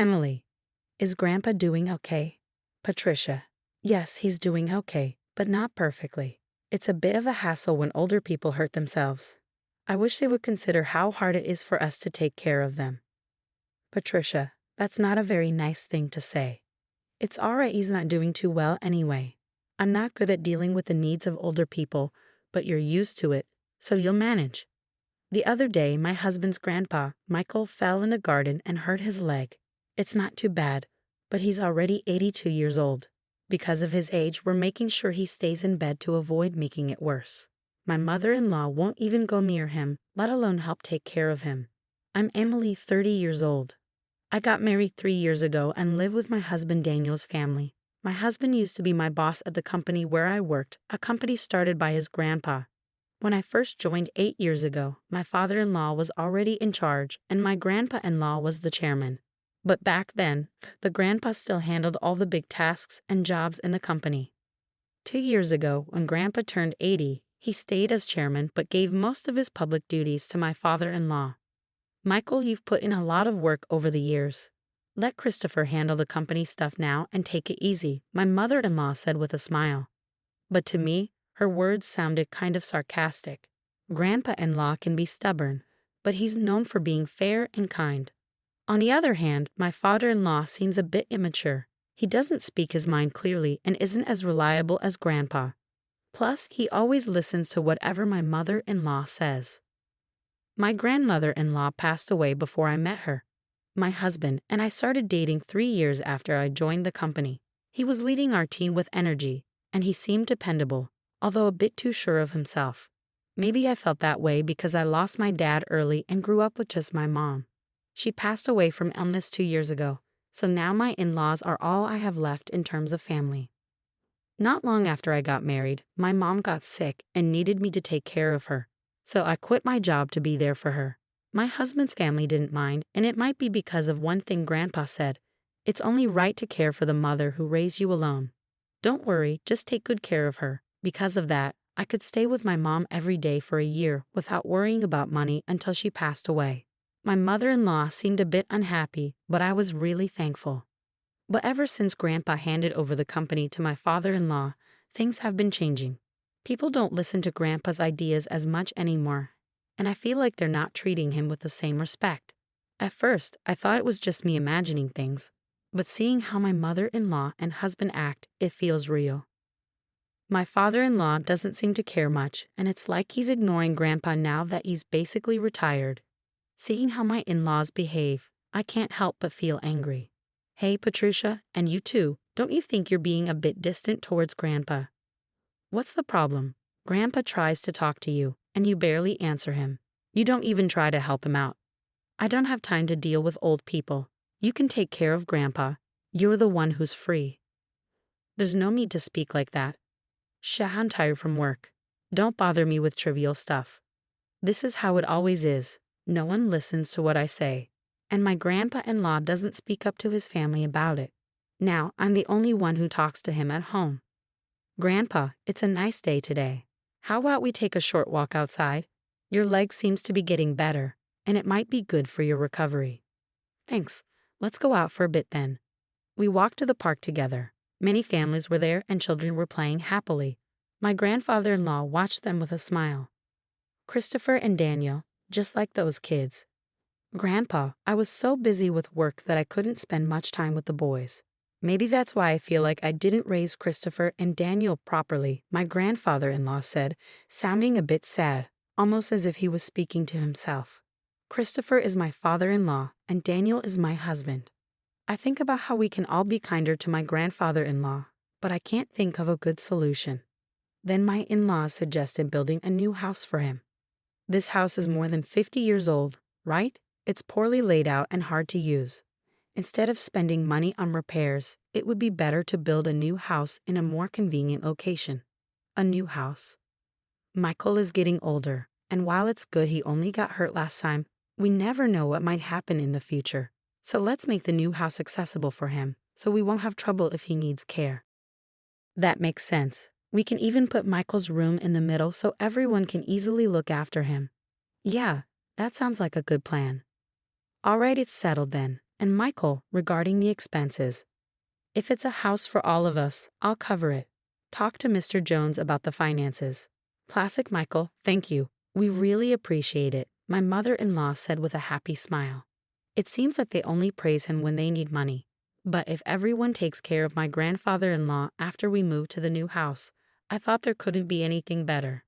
Emily, is Grandpa doing okay? Patricia, yes, he's doing okay, but not perfectly. It's a bit of a hassle when older people hurt themselves. I wish they would consider how hard it is for us to take care of them. Patricia, that's not a very nice thing to say. It's alright he's not doing too well anyway. I'm not good at dealing with the needs of older people, but you're used to it, so you'll manage. The other day, my husband's grandpa, Michael, fell in the garden and hurt his leg. It's not too bad, but he's already 82 years old. Because of his age, we're making sure he stays in bed to avoid making it worse. My mother-in-law won't even go near him, let alone help take care of him. I'm Emily, 30 years old. I got married 3 years ago and live with my husband Daniel's family. My husband used to be my boss at the company where I worked, a company started by his grandpa. When I first joined 8 years ago, my father-in-law was already in charge and my grandpa-in-law was the chairman. But back then, the grandpa still handled all the big tasks and jobs in the company. 2 years ago, when Grandpa turned 80, he stayed as chairman but gave most of his public duties to my father-in-law. Michael, you've put in a lot of work over the years. Let Christopher handle the company stuff now and take it easy, my mother-in-law said with a smile. But to me, her words sounded kind of sarcastic. Grandpa-in-law can be stubborn, but he's known for being fair and kind. On the other hand, my father-in-law seems a bit immature. He doesn't speak his mind clearly and isn't as reliable as Grandpa. Plus, he always listens to whatever my mother-in-law says. My grandmother-in-law passed away before I met her. My husband and I started dating 3 years after I joined the company. He was leading our team with energy, and he seemed dependable, although a bit too sure of himself. Maybe I felt that way because I lost my dad early and grew up with just my mom. She passed away from illness 2 years ago, so now my in-laws are all I have left in terms of family. Not long after I got married, my mom got sick and needed me to take care of her, so I quit my job to be there for her. My husband's family didn't mind, and it might be because of one thing Grandpa said: it's only right to care for the mother who raised you alone. Don't worry, just take good care of her. Because of that, I could stay with my mom every day for a year without worrying about money until she passed away. My mother-in-law seemed a bit unhappy, but I was really thankful. But ever since Grandpa handed over the company to my father-in-law, things have been changing. People don't listen to Grandpa's ideas as much anymore, and I feel like they're not treating him with the same respect. At first, I thought it was just me imagining things, but seeing how my mother-in-law and husband act, it feels real. My father-in-law doesn't seem to care much, and it's like he's ignoring Grandpa now that he's basically retired. Seeing how my in-laws behave, I can't help but feel angry. Hey, Patricia, and you too, don't you think you're being a bit distant towards Grandpa? What's the problem? Grandpa tries to talk to you, and you barely answer him. You don't even try to help him out. I don't have time to deal with old people. You can take care of Grandpa. You're the one who's free. There's no need to speak like that. I'm tired from work. Don't bother me with trivial stuff. This is how it always is. No one listens to what I say, and my grandpa-in-law doesn't speak up to his family about it. Now I'm the only one who talks to him at home. Grandpa, it's a nice day today. How about we take a short walk outside? Your leg seems to be getting better, and it might be good for your recovery. Thanks. Let's go out for a bit then. We walked to the park together. Many families were there and children were playing happily. My grandfather-in-law watched them with a smile. Christopher and Daniel, just like those kids. Grandpa, I was so busy with work that I couldn't spend much time with the boys. Maybe that's why I feel like I didn't raise Christopher and Daniel properly, my grandfather-in-law said, sounding a bit sad, almost as if he was speaking to himself. Christopher is my father-in-law and Daniel is my husband. I think about how we can all be kinder to my grandfather-in-law, but I can't think of a good solution. Then my in-laws suggested building a new house for him. This house is more than 50 years old, right? It's poorly laid out and hard to use. Instead of spending money on repairs, it would be better to build a new house in a more convenient location. A new house. Michael is getting older, and while it's good he only got hurt last time, we never know what might happen in the future. So let's make the new house accessible for him, so we won't have trouble if he needs care. That makes sense. We can even put Michael's room in the middle so everyone can easily look after him. Yeah, that sounds like a good plan. All right, it's settled then. And Michael, regarding the expenses. If it's a house for all of us, I'll cover it. Talk to Mr. Jones about the finances. Classic Michael, thank you. We really appreciate it, my mother-in-law said with a happy smile. It seems like they only praise him when they need money. But if everyone takes care of my grandfather-in-law after we move to the new house, I thought there couldn't be anything better.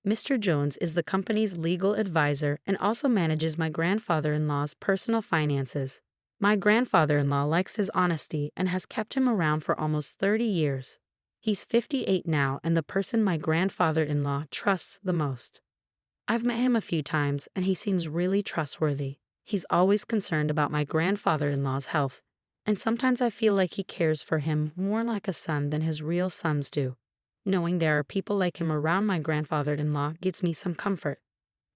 Mr. Jones is the company's legal advisor and also manages my grandfather-in-law's personal finances. My grandfather-in-law likes his honesty and has kept him around for almost 30 years. He's 58 now and the person my grandfather-in-law trusts the most. I've met him a few times and he seems really trustworthy. He's always concerned about my grandfather-in-law's health, and sometimes I feel like he cares for him more like a son than his real sons do. Knowing there are people like him around my grandfather-in-law gives me some comfort.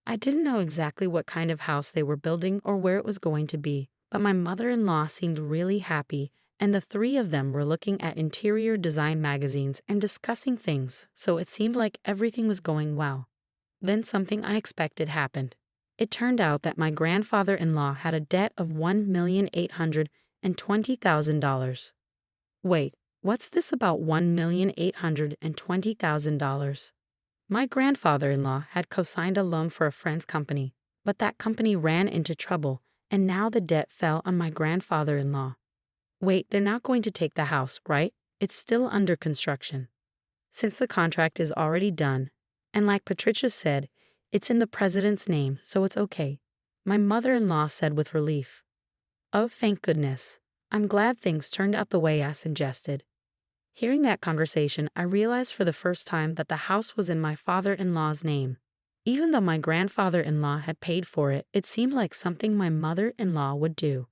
I didn't know exactly what kind of house they were building or where it was going to be, but my mother-in-law seemed really happy, and the three of them were looking at interior design magazines and discussing things, so it seemed like everything was going well. Then something unexpected happened. It turned out that my grandfather-in-law had a debt of $1,820,000. Wait, what's this about $1,820,000? My grandfather-in-law had co-signed a loan for a friend's company, but that company ran into trouble, and now the debt fell on my grandfather-in-law. Wait, they're not going to take the house, right? It's still under construction. Since the contract is already done, and like Patricia said, it's in the president's name, so it's okay, my mother-in-law said with relief. Oh, thank goodness. I'm glad things turned out the way I suggested. Hearing that conversation, I realized for the first time that the house was in my father-in-law's name. Even though my grandfather-in-law had paid for it, it seemed like something my mother-in-law would do.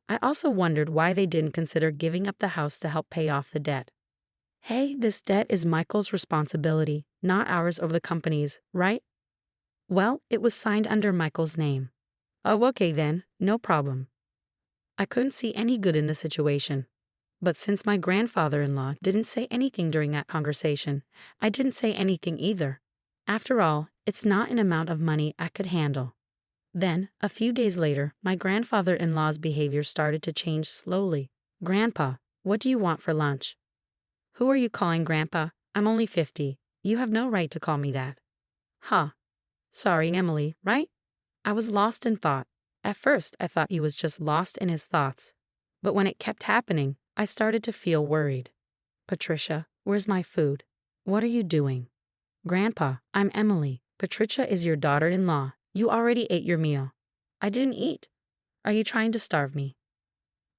I also wondered why they didn't consider giving up the house to help pay off the debt. Hey, this debt is Michael's responsibility, not ours or the company's, right? Well, it was signed under Michael's name. Oh, okay then, no problem. I couldn't see any good in the situation. But since my grandfather-in-law didn't say anything during that conversation, I didn't say anything either. After all, it's not an amount of money I could handle. Then, a few days later, my grandfather-in-law's behavior started to change slowly. Grandpa, what do you want for lunch? Who are you calling Grandpa? I'm only 50. You have no right to call me that. Huh. Sorry, Emily, right? I was lost in thought. At first, I thought he was just lost in his thoughts. But when it kept happening, I started to feel worried. Patricia, where's my food? What are you doing? Grandpa, I'm Emily. Patricia is your daughter-in-law. You already ate your meal. I didn't eat. Are you trying to starve me?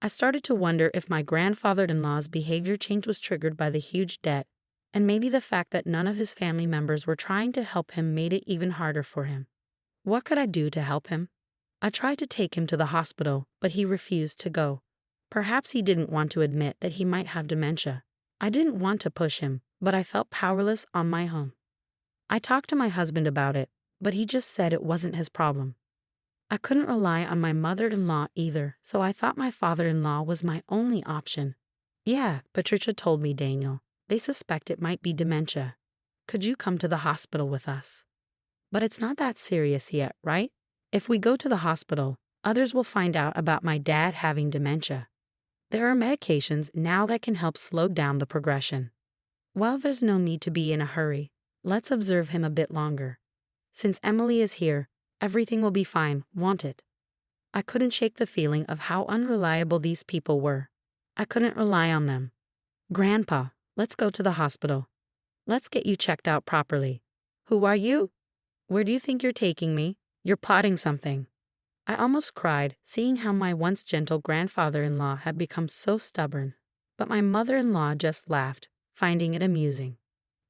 I started to wonder if my grandfather-in-law's behavior change was triggered by the huge debt, and maybe the fact that none of his family members were trying to help him made it even harder for him. What could I do to help him? I tried to take him to the hospital, but he refused to go. Perhaps he didn't want to admit that he might have dementia. I didn't want to push him, but I felt powerless on my own. I talked to my husband about it, but he just said it wasn't his problem. I couldn't rely on my mother-in-law either, so I thought my father-in-law was my only option. Yeah, Patricia told me, Daniel. They suspect it might be dementia. Could you come to the hospital with us? But it's not that serious yet, right? If we go to the hospital, others will find out about my dad having dementia. There are medications now that can help slow down the progression. While there's no need to be in a hurry, let's observe him a bit longer. Since Emily is here, everything will be fine, won't it? I couldn't shake the feeling of how unreliable these people were. I couldn't rely on them. Grandpa, let's go to the hospital. Let's get you checked out properly. Who are you? Where do you think you're taking me? You're plotting something. I almost cried, seeing how my once gentle grandfather-in-law had become so stubborn. But my mother-in-law just laughed, finding it amusing.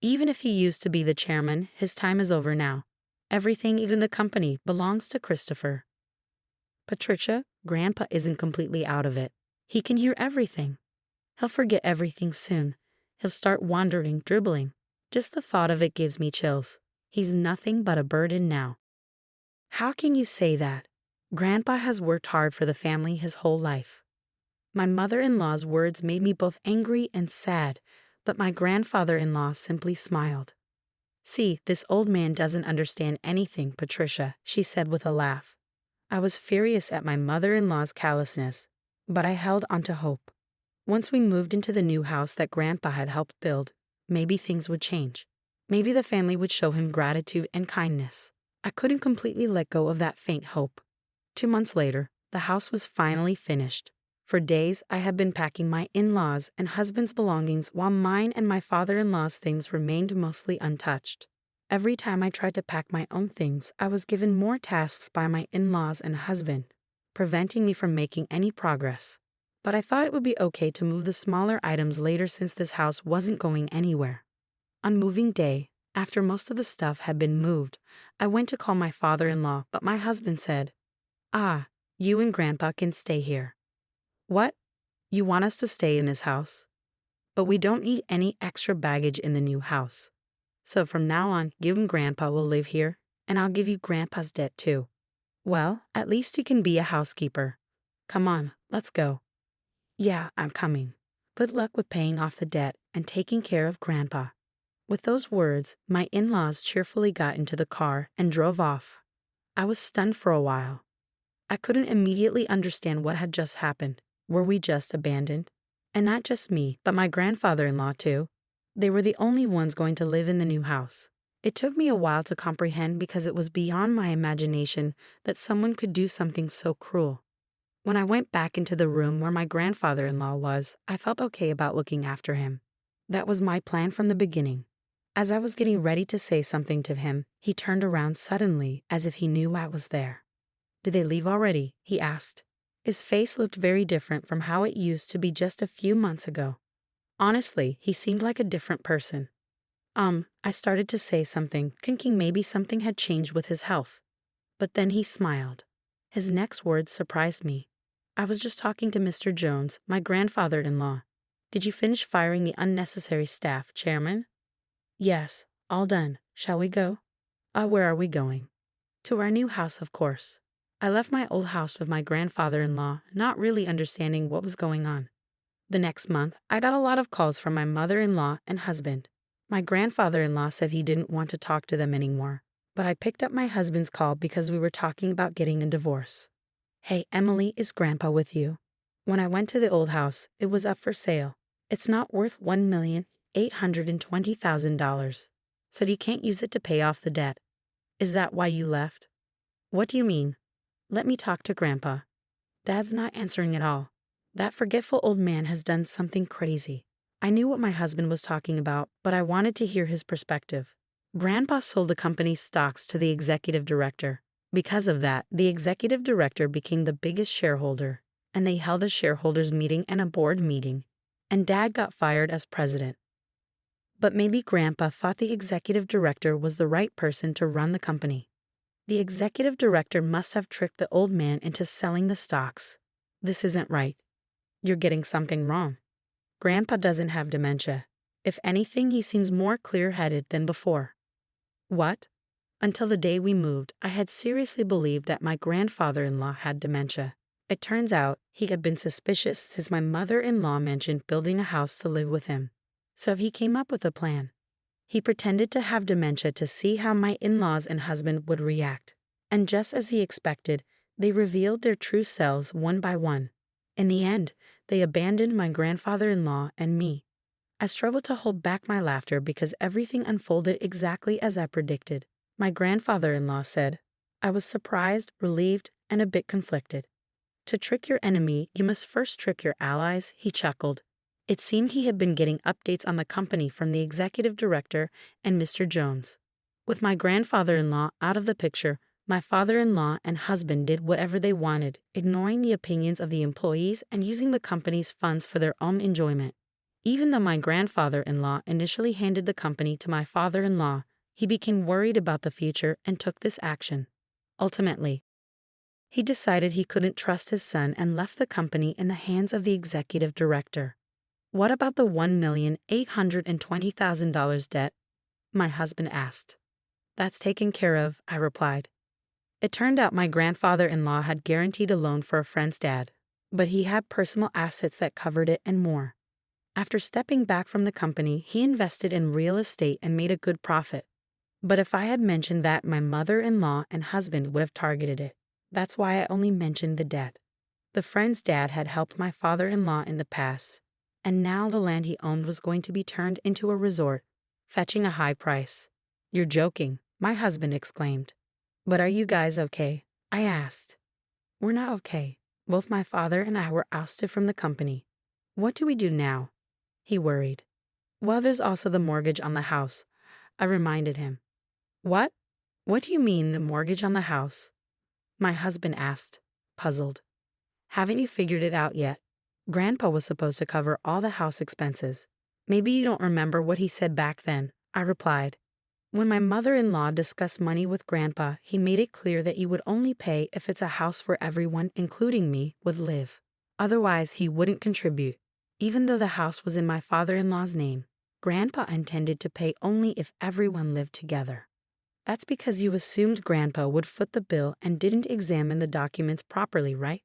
Even if he used to be the chairman, his time is over now. Everything, even the company, belongs to Christopher. Patricia, Grandpa isn't completely out of it. He can hear everything. He'll forget everything soon. He'll start wandering, dribbling. Just the thought of it gives me chills. He's nothing but a burden now. How can you say that? Grandpa has worked hard for the family his whole life. My mother-in-law's words made me both angry and sad, but my grandfather-in-law simply smiled. See, this old man doesn't understand anything, Patricia, she said with a laugh. I was furious at my mother-in-law's callousness, But I held on to hope. Once we moved into the new house that Grandpa had helped build, maybe things would change. Maybe the family would show him gratitude and kindness. I couldn't completely let go of that faint hope. 2 months later, the house was finally finished. For days, I had been packing my in-laws' and husband's belongings while mine and my father-in-law's things remained mostly untouched. Every time I tried to pack my own things, I was given more tasks by my in-laws and husband, preventing me from making any progress. But I thought it would be okay to move the smaller items later since this house wasn't going anywhere. On moving day, after most of the stuff had been moved, I went to call my father-in-law, but my husband said, "Ah, you and Grandpa can stay here." "What? You want us to stay in this house? But we don't need any extra baggage in the new house. So from now on, you and Grandpa will live here, and I'll give you Grandpa's debt too." "Well, at least you can be a housekeeper. Come on, let's go." "Yeah, I'm coming. Good luck with paying off the debt and taking care of Grandpa." With those words, my in-laws cheerfully got into the car and drove off. I was stunned for a while. I couldn't immediately understand what had just happened. Were we just abandoned? And not just me, but my grandfather-in-law too. They were the only ones going to live in the new house. It took me a while to comprehend because it was beyond my imagination that someone could do something so cruel. When I went back into the room where my grandfather-in-law was, I felt okay about looking after him. That was my plan from the beginning. As I was getting ready to say something to him, he turned around suddenly as if he knew I was there. "Did they leave already?" he asked. His face looked very different from how it used to be just a few months ago. Honestly, he seemed like a different person. I started to say something, thinking maybe something had changed with his health. But then he smiled. His next words surprised me. "I was just talking to Mr. Jones, my grandfather-in-law. Did you finish firing the unnecessary staff, Chairman?" "Yes, all done. Shall we go?" Where are we going?" "To our new house, of course." I left my old house with my grandfather-in-law, not really understanding what was going on. The next month, I got a lot of calls from my mother-in-law and husband. My grandfather-in-law said he didn't want to talk to them anymore, but I picked up my husband's call because we were talking about getting a divorce. "Hey, Emily, is Grandpa with you?" When I went to the old house, it was up for sale. "It's not worth $1,820,000. Said you can't use it to pay off the debt." "Is that why you left?" "What do you mean?" "Let me talk to Grandpa." Dad's not answering at all. That forgetful old man has done something crazy. I knew what my husband was talking about, but I wanted to hear his perspective. Grandpa sold the company's stocks to the executive director. Because of that, the executive director became the biggest shareholder, and they held a shareholders meeting and a board meeting, and Dad got fired as president. But maybe Grandpa thought the executive director was the right person to run the company. The executive director must have tricked the old man into selling the stocks. This isn't right. You're getting something wrong. Grandpa doesn't have dementia. If anything, he seems more clear-headed than before. What? Until the day we moved, I had seriously believed that my grandfather-in-law had dementia. It turns out he had been suspicious since my mother-in-law mentioned building a house to live with him. So he came up with a plan. He pretended to have dementia to see how my in-laws and husband would react. And just as he expected, they revealed their true selves one by one. In the end, they abandoned my grandfather-in-law and me. I struggled to hold back my laughter because everything unfolded exactly as I predicted. My grandfather-in-law said, I was surprised, relieved, and a bit conflicted. "To trick your enemy, you must first trick your allies," he chuckled. It seemed he had been getting updates on the company from the executive director and Mr. Jones. With my grandfather-in-law out of the picture, my father-in-law and husband did whatever they wanted, ignoring the opinions of the employees and using the company's funds for their own enjoyment. Even though my grandfather-in-law initially handed the company to my father-in-law, he became worried about the future and took this action. Ultimately, he decided he couldn't trust his son and left the company in the hands of the executive director. "What about the $1,820,000 debt?" my husband asked. "That's taken care of," I replied. It turned out my grandfather-in-law had guaranteed a loan for a friend's dad, but he had personal assets that covered it and more. After stepping back from the company, he invested in real estate and made a good profit. But if I had mentioned that, my mother-in-law and husband would have targeted it. That's why I only mentioned the debt. The friend's dad had helped my father-in-law in the past, and now the land he owned was going to be turned into a resort, fetching a high price. "You're joking," my husband exclaimed. "But are you guys okay?" I asked. "We're not okay. Both my father and I were ousted from the company. What do we do now?" He worried. "Well, there's also the mortgage on the house," I reminded him. "What? What do you mean, the mortgage on the house?" my husband asked, puzzled. "Haven't you figured it out yet? Grandpa was supposed to cover all the house expenses. Maybe you don't remember what he said back then," I replied. "When my mother-in-law discussed money with Grandpa, he made it clear that he would only pay if it's a house where everyone, including me, would live. Otherwise, he wouldn't contribute. Even though the house was in my father-in-law's name, Grandpa intended to pay only if everyone lived together." "That's because you assumed Grandpa would foot the bill and didn't examine the documents properly, right?"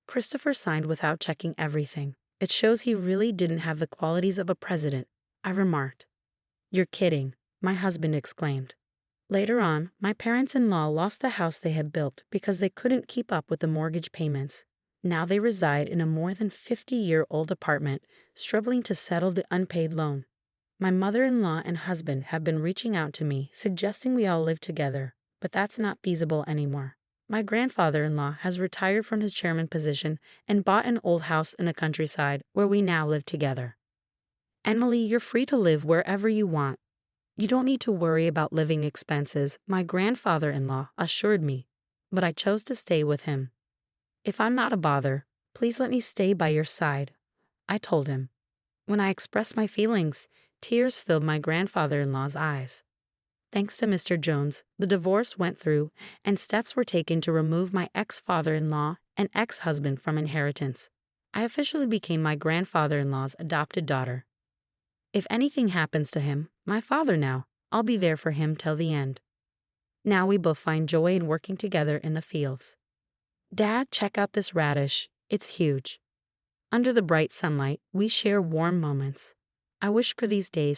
"Christopher signed without checking everything. It shows he really didn't have the qualities of a president," I remarked. "You're kidding," my husband exclaimed. Later on, my parents-in-law lost the house they had built because they couldn't keep up with the mortgage payments. Now they reside in a more than 50-year-old apartment, struggling to settle the unpaid loan. My mother-in-law and husband have been reaching out to me, suggesting we all live together, but that's not feasible anymore. My grandfather-in-law has retired from his chairman position and bought an old house in the countryside where we now live together. "Emily, you're free to live wherever you want. You don't need to worry about living expenses," my grandfather-in-law assured me, but I chose to stay with him. "If I'm not a bother, please let me stay by your side," I told him. When I expressed my feelings, tears filled my grandfather-in-law's eyes. Thanks to Mr. Jones, the divorce went through, and steps were taken to remove my ex-father-in-law and ex-husband from inheritance. I officially became my grandfather-in-law's adopted daughter. If anything happens to him, my father now, I'll be there for him till the end. Now we both find joy in working together in the fields. "Dad, check out this radish. It's huge." Under the bright sunlight, we share warm moments. I wish for these days